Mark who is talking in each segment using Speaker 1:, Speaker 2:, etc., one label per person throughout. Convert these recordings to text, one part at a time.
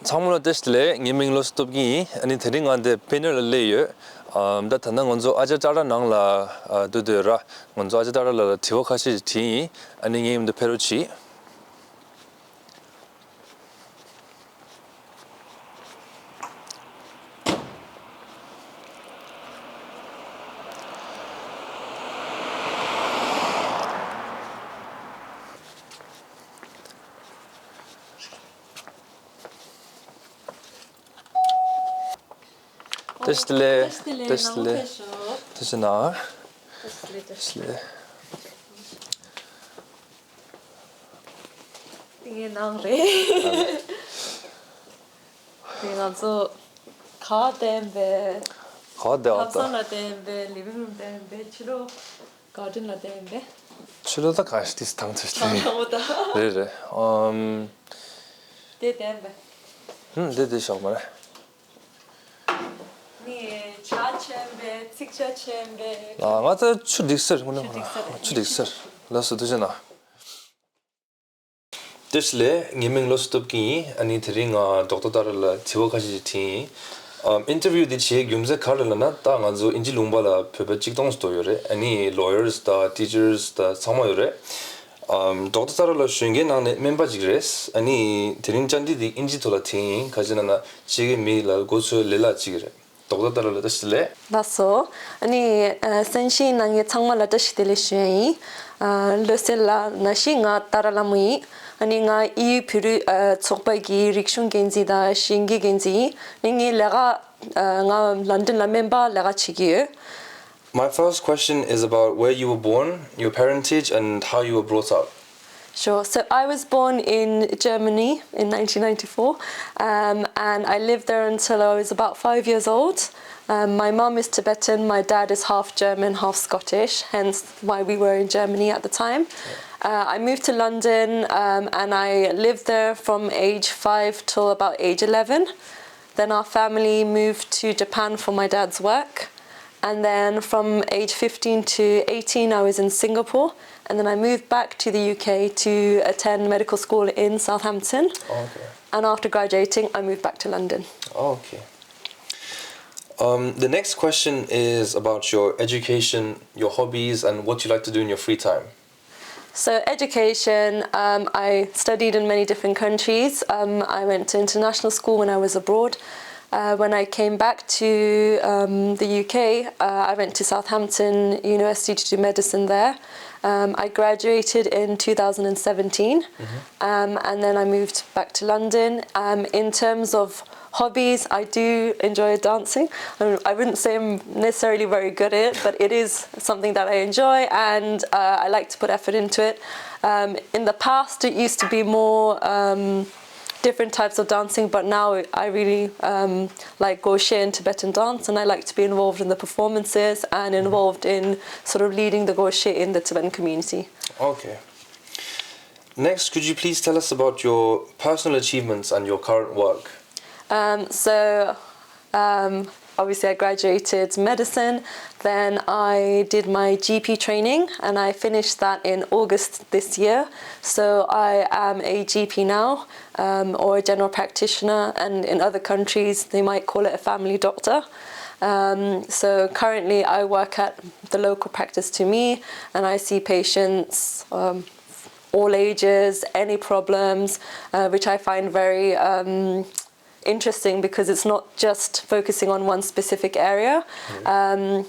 Speaker 1: 창문을 뗐을래 님밍로스 톱기 아니 드링한데 패널을 레이어 다 단단 먼저 아주 자라낭라 두드라 먼저 아주 자라라 티워카시 티 아니 님도 페로치 Testle. Tesna. Testle.
Speaker 2: 이게 나래. 내가 저 가덴베. 가덴베 리빙룸덴베 주로 가든라덴베.
Speaker 1: 주로다 가시티스 당트스티.
Speaker 2: 아무다.
Speaker 1: 네네.
Speaker 2: 데덴베.
Speaker 1: 네네 정말.
Speaker 2: 네, 차쳔베, 틱차쳔베.
Speaker 1: 맞아 추딕서 뭐나. 추딕서. 라스 되잖아. Tesle gaming lost topki ani theringa doctor tarala thiwakaji thi interview di che gyumze kharla na ta nga zo inji lumbala phebe chikdong sto yore ani lawyers ta teachers ta sama yore doctor tarala shenge na member jigres ani therin chandi di inji thola thi khajana na chege mi la gosu lela chigre doctor tarala tesle
Speaker 2: 나서 아니 센시 나게 정말 아저씨들이 쉬이 Losel 나싱아 따라라무이 아니가 이 비르 촉바기 릭슌 겐지다 싱기 겐지 닝이 내가 nga London la member 내가 치기.
Speaker 1: My first question is about where you were born, your parentage and how you were brought up.
Speaker 2: Sure. So I was born in Germany in 1994 and I lived there until I was about 5 years old. My mum is Tibetan, my dad is half German, half Scottish, hence why we were in Germany at the time. I moved to London and I lived there from age 5 till about age 11. Then our family moved to Japan for my dad's work. And then from age 15 to 18, I was in Singapore. And then I moved back to the UK to attend medical school in Southampton.
Speaker 1: Okay.
Speaker 2: And after graduating, I moved back to London.
Speaker 1: Okay. The next question is about your education, your hobbies, and what you like to do in your free time.
Speaker 2: So education, I studied in many different countries. I went to international school when I was abroad. When I came back to the UK, I went to Southampton University to do medicine there. I graduated in 2017, and then I moved back to London. In terms of hobbies, I do enjoy dancing. I wouldn't say I'm necessarily very good at it, but it is something that I enjoy and I like to put effort into it. In the past, it used to be more different types of dancing, but now I really like gauche and Tibetan dance, and I like to be involved in the performances and involved in sort of leading the gauche in the Tibetan community.
Speaker 1: Okay. Next, could you please tell us about your personal achievements and your current work?
Speaker 2: Obviously I graduated medicine, then I did my GP training and I finished that in August this year. So I am a GP now, or a general practitioner, and in other countries they might call it a family doctor. So currently I work at the local practice to me and I see patients all ages, any problems, which I find very interesting because it's not just focusing on one specific area. I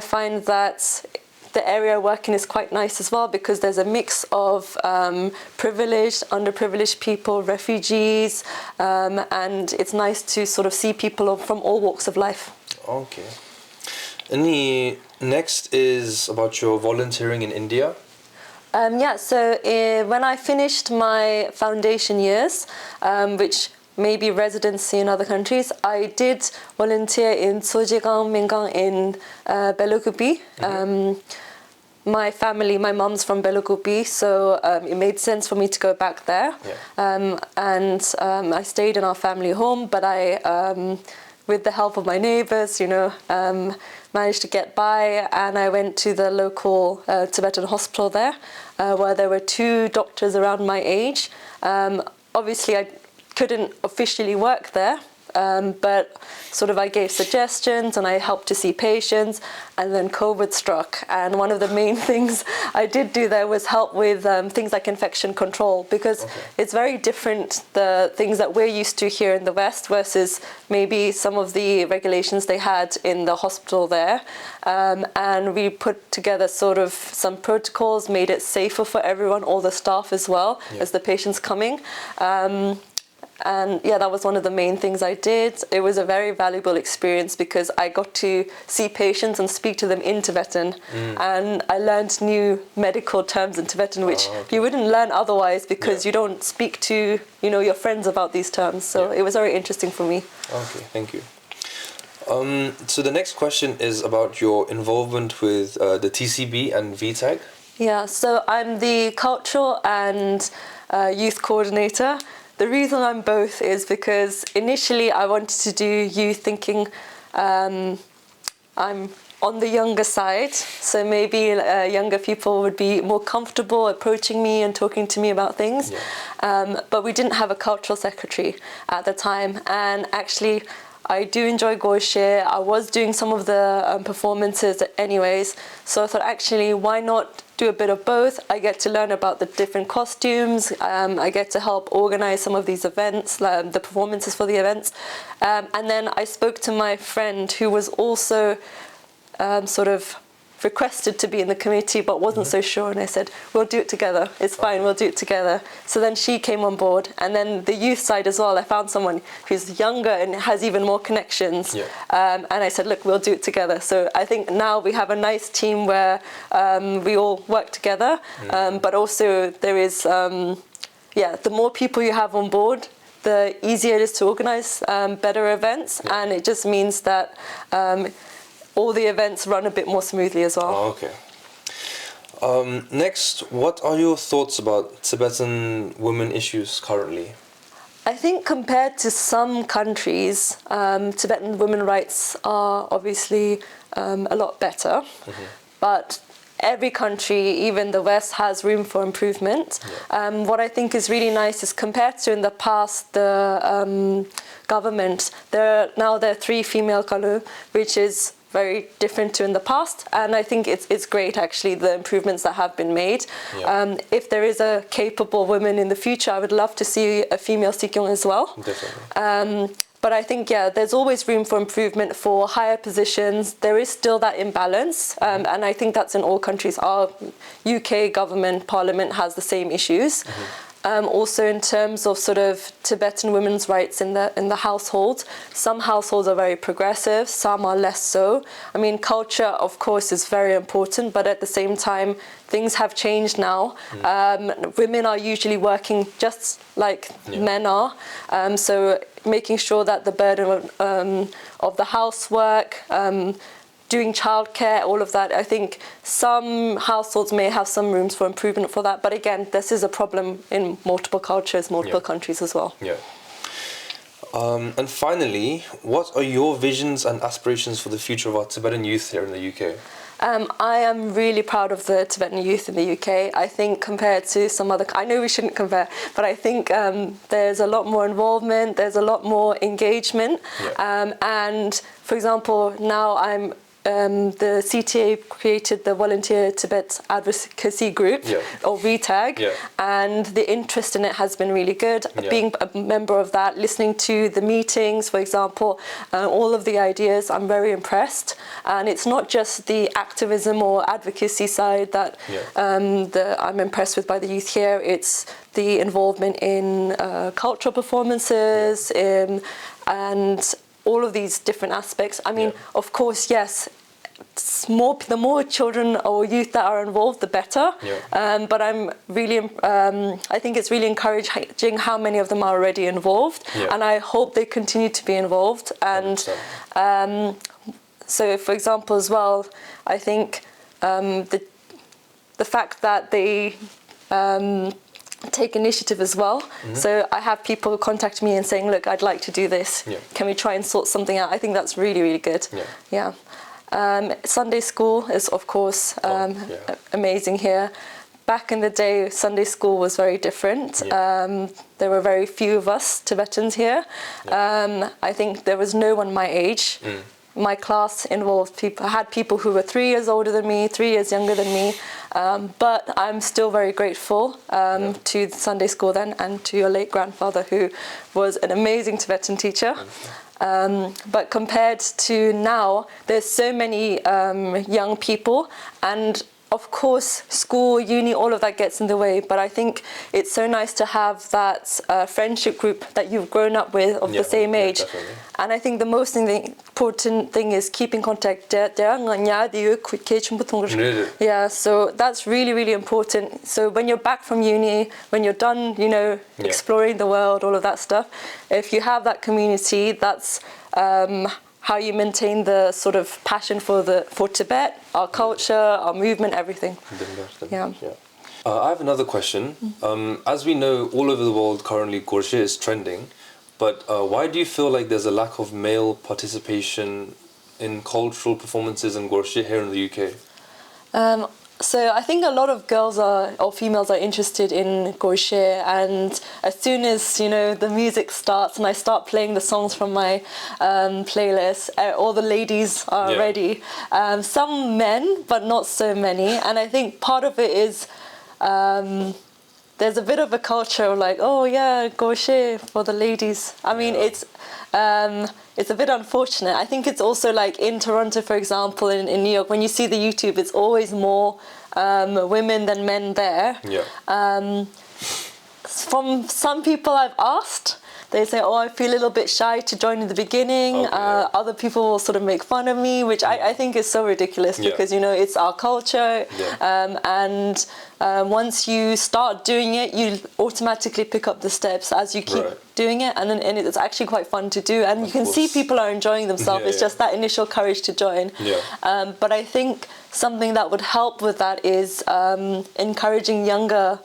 Speaker 2: find that the area I work in is quite nice as well because there's a mix of privileged, underprivileged people, refugees, and it's nice to sort of see people from all walks of life.
Speaker 1: Okay. And the next is about your volunteering in India.
Speaker 2: So when I finished my foundation years, which may be residency in other countries, I did volunteer in Topgyal in Belugupi. My family, my mom's from Belugupi, so it made sense for me to go back there. Yeah. I stayed in our family home, but I, with the help of my neighbors, managed to get by, and I went to the local Tibetan hospital there, where there were 2 doctors around my age. obviously I couldn't officially work there, but sort of I gave suggestions and I helped to see patients, and then COVID struck. And one of the main things I did do there was help with things like infection control, because it's very different, the things that we're used to here in the West versus maybe some of the regulations they had in the hospital there. And we put together sort of some protocols, made it safer for everyone, all the staff as well as the patients coming. And yeah, that was one of the main things I did. It was a very valuable experience because I got to see patients and speak to them in Tibetan. And I learned new medical terms in Tibetan, which you wouldn't learn otherwise because you don't speak to, you know, your friends about these terms. So it was very interesting for me.
Speaker 1: Okay, thank you. So the next question is about your involvement with the TCB and VTEG.
Speaker 2: Yeah, so I'm the cultural and youth coordinator. The reason I'm both is because initially I wanted to do youth, thinking I'm on the younger side, so maybe younger people would be more comfortable approaching me and talking to me about things. But we didn't have a cultural secretary at the time, and actually I do enjoy Goshir. I was doing some of the performances anyways, so I thought actually why not do a bit of both. I get to learn about the different costumes, I get to help organize some of these events, the performances for the events. And then I spoke to my friend who was also sort of requested to be in the committee but wasn't so sure, and I said, we'll do it together, it's fine, we'll do it together. So then she came on board, and then the youth side as well, I found someone who's younger and has even more connections, and I said, look, we'll do it together. So I think now we have a nice team where we all work together, but also there is, the more people you have on board, the easier it is to organize better events, and it just means that all the events run a bit more smoothly as well.
Speaker 1: Oh, okay. Next, what are your thoughts about Tibetan women issues currently?
Speaker 2: I think compared to some countries, Tibetan women's rights are obviously a lot better, but every country, even the West, has room for improvement. What I think is really nice is compared to in the past, the government, there are 3 female kalu, which is very different to in the past, and I think it's great actually, the improvements that have been made. If there is a capable woman in the future, I would love to see a female Sikyong as well.
Speaker 1: Definitely.
Speaker 2: But I think, there's always room for improvement for higher positions. There is still that imbalance, and I think that's in all countries. Our UK government, parliament has the same issues. Also in terms of sort of Tibetan women's rights in the household, some households are very progressive, some are less so. I mean, culture, of course, is very important, but at the same time, things have changed now. Women are usually working just like men are, so making sure that the burden of the housework, doing childcare, all of that, I think some households may have some rooms for improvement for that. But again, this is a problem in multiple cultures, multiple countries as well.
Speaker 1: And finally, what are your visions and aspirations for the future of our Tibetan youth here in the UK?
Speaker 2: I am really proud of the Tibetan youth in the UK. I think compared to some other, I know we shouldn't compare, but I think there's a lot more involvement, there's a lot more engagement. And for example, now I'm the CTA created the Volunteer Tibet Advocacy Group, or VTAG, and the interest in it has been really good. Being a member of that, listening to the meetings, for example, all of the ideas, I'm very impressed. And it's not just the activism or advocacy side that I'm impressed with by the youth here, it's the involvement in cultural performances, and all of these different aspects. I mean, of course, yes, the more children or youth that are involved, the better. But I'm really, I think it's really encouraging how many of them are already involved, and I hope they continue to be involved. And so, for example, as well, I think the fact that they take initiative as well. So I have people contact me and saying, look, I'd like to do this. Can we try and sort something out? I think that's really, really good. Sunday school is, of course, amazing here. back in the day, Sunday school was very different. There were very few of us Tibetans here. I think there was no one my age. My class involved had people who were 3 years older than me, 3 years younger than me. But I'm still very grateful to the Sunday school then, and to your late grandfather, who was an amazing Tibetan teacher. But compared to now, there's so many young people, and of course, school, uni, all of that gets in the way, but I think it's so nice to have that friendship group that you've grown up with of the same age.
Speaker 1: Definitely.
Speaker 2: And I think the most important thing is keeping contact. Yeah, so that's really, really important. So when you're back from uni, when you're done, exploring the world, all of that stuff, if you have that community, that's how you maintain the sort of passion for Tibet, our culture, our movement, everything. Yeah.
Speaker 1: I have another question. As we know, all over the world currently Gorshe is trending, but why do you feel like there's a lack of male participation in cultural performances in Gorshe here in the UK?
Speaker 2: So I think a lot of girls or females are interested in Gorshe, and as soon as the music starts and I start playing the songs from my playlist, all the ladies are ready. Some men, but not so many. And I think part of it is there's a bit of a culture of like, oh yeah, Gorshe for the ladies. I mean, it's a bit unfortunate. I think it's also like in Toronto, for example, in New York, when you see the YouTube, it's always more women than men there. From some people I've asked, they say, oh, I feel a little bit shy to join in the beginning. Other people will sort of make fun of me, which I think is so ridiculous because, it's our culture. And once you start doing it, you automatically pick up the steps as you keep doing it. And it's actually quite fun to do. And you can see people are enjoying themselves. It's just that initial courage to join. But I think something that would help with that is encouraging younger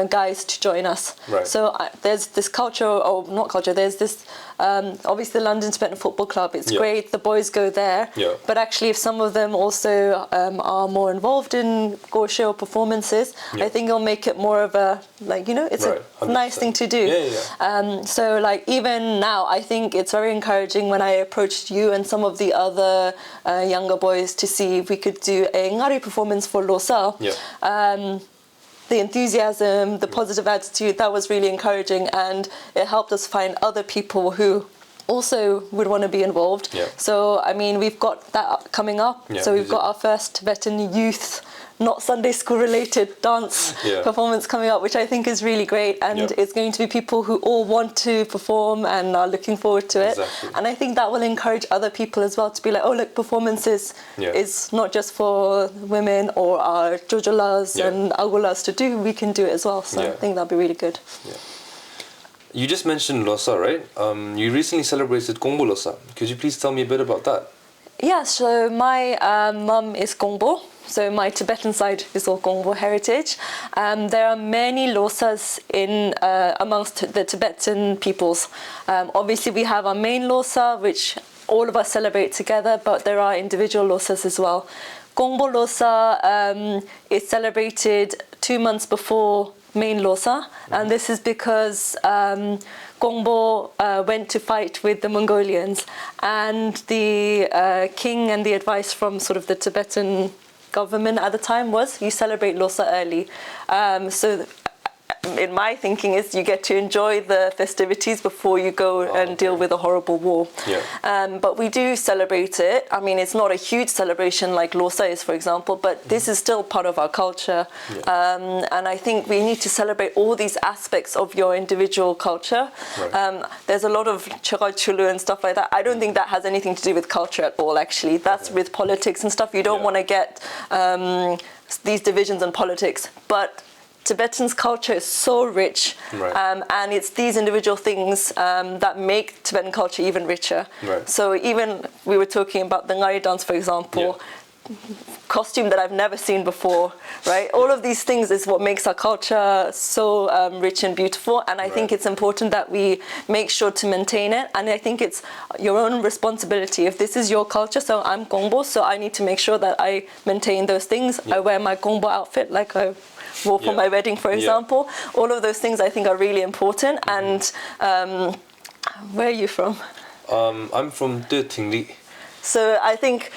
Speaker 2: guys to join us. So there's this culture, or not culture, there's this, obviously the London Tibetan Football Club, it's great, the boys go there, but actually if some of them also are more involved in Gorshe or performances, I think it'll make it more of a, it's a 100%. Nice thing to do. So like even now, I think it's very encouraging when I approached you and some of the other younger boys to see if we could do a Ngari performance for Losel. The enthusiasm, the positive attitude, that was really encouraging, and it helped us find other people who also would want to be involved. So, I mean, we've got that coming up. So we've got our first Tibetan Youth, not Sunday school related dance performance coming up, which I think is really great, and it's going to be people who all want to perform and are looking forward to it. And I think that will encourage other people as well to be like, oh look, performances is not just for women or our jojolas and agulas to do, we can do it as well. So I think that'll be really good.
Speaker 1: You just mentioned Losel, right? You recently celebrated Kongbo Laa. Could you please tell me a bit about that?
Speaker 2: Yeah, so my mum is Kongbo. So my Tibetan side is all Kongbo heritage. There are many Losas amongst the Tibetan peoples. Obviously we have our main Losa, which all of us celebrate together, but there are individual Losas as well. Kongbo Laa is celebrated 2 months before main Losa, and this is because Kongbo went to fight with the Mongolians, and the king and the advice from sort of the Tibetan government at the time was you celebrate Losa early. So in my thinking is you get to enjoy the festivities before you go and deal with a horrible war. But we do celebrate it. I mean, it's not a huge celebration like Losa is, for example, but this is still part of our culture. And I think we need to celebrate all these aspects of your individual culture. There's a lot of chulu and stuff like that. I don't think that has anything to do with culture at all, actually. That's with politics and stuff. You don't want to get these divisions in politics. But Tibetan's culture is so rich, and it's these individual things that make Tibetan culture even richer. So even we were talking about the Ngari dance, for example. costume that I've never seen before, right? All of these things is what makes our culture so rich and beautiful, and I think it's important that we make sure to maintain it, and I think it's your own responsibility. If this is your culture, so I'm Kongbo, so I need to make sure that I maintain those things. I wear my Kongbo outfit like I wore for my wedding, for example. All of those things I think are really important. And where are you from?
Speaker 1: I'm from Tingli.
Speaker 2: So I think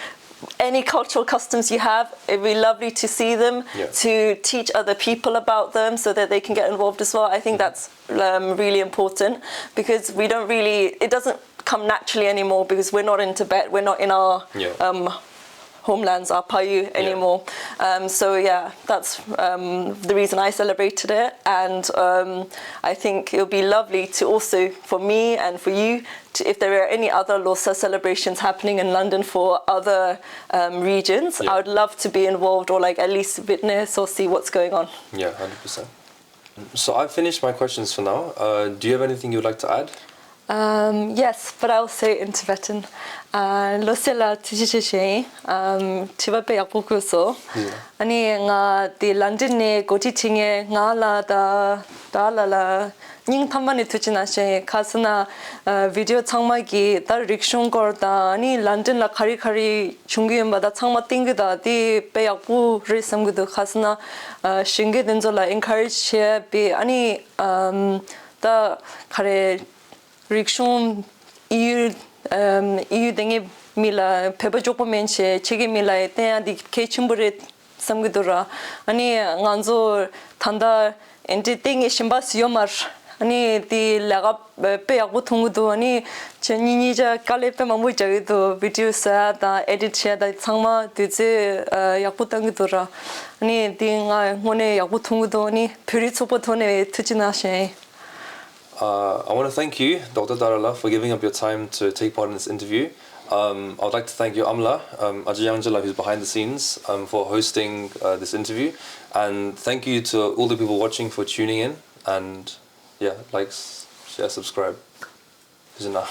Speaker 2: any cultural customs you have, it'd be lovely to see them, to teach other people about them so that they can get involved as well. I think that's really important, because we don't really, it doesn't come naturally anymore, because we're not in Tibet, we're not in our homelands, our Payu anymore. So yeah, that's the reason I celebrated it. And I think it would be lovely to also, for me and for you, if there are any other Losel celebrations happening in London for other regions, I would love to be involved, or like at least witness or see what's going on.
Speaker 1: Yeah, 100%. So I've finished my questions for now. Do you have anything you'd like to add?
Speaker 2: Yes, but I'll say it in Tibetan. Losel TCB Tibet 약국에서 아니 nga the Londonney 고지층에 nga라다 달라 닝 탐만이 투지나시 가스나 비디오 창막이 다 릭숑 거다 아니 런던라 카리카리 중기엠바다 창마 띵기다 디 배약부 리섬기도 가스나 싱게 된절라 encourage 비 아니 다 카레 릭숑 이유 등의 밀라 페버조포멘체 체게 밀라에 대한디 케침부레 삼기도라 아니 간조 탄다 엔티팅이 심바스요마 아니 디 라가 페야고 통도 아니 전니니자 칼레페 마무자기도 비디오사다 에디트샤다 상마 디제 약부당기도라 아니 딩아 오네 약부 통도 아니 퓨리초포토네 투지나셰
Speaker 1: I want to thank you, Dr. Tara, for giving up your time to take part in this interview. I would like to thank you, Amla, Ajayangjala, who's behind the scenes, for hosting this interview. And thank you to all the people watching for tuning in. And yeah, like, share, subscribe. Tijana.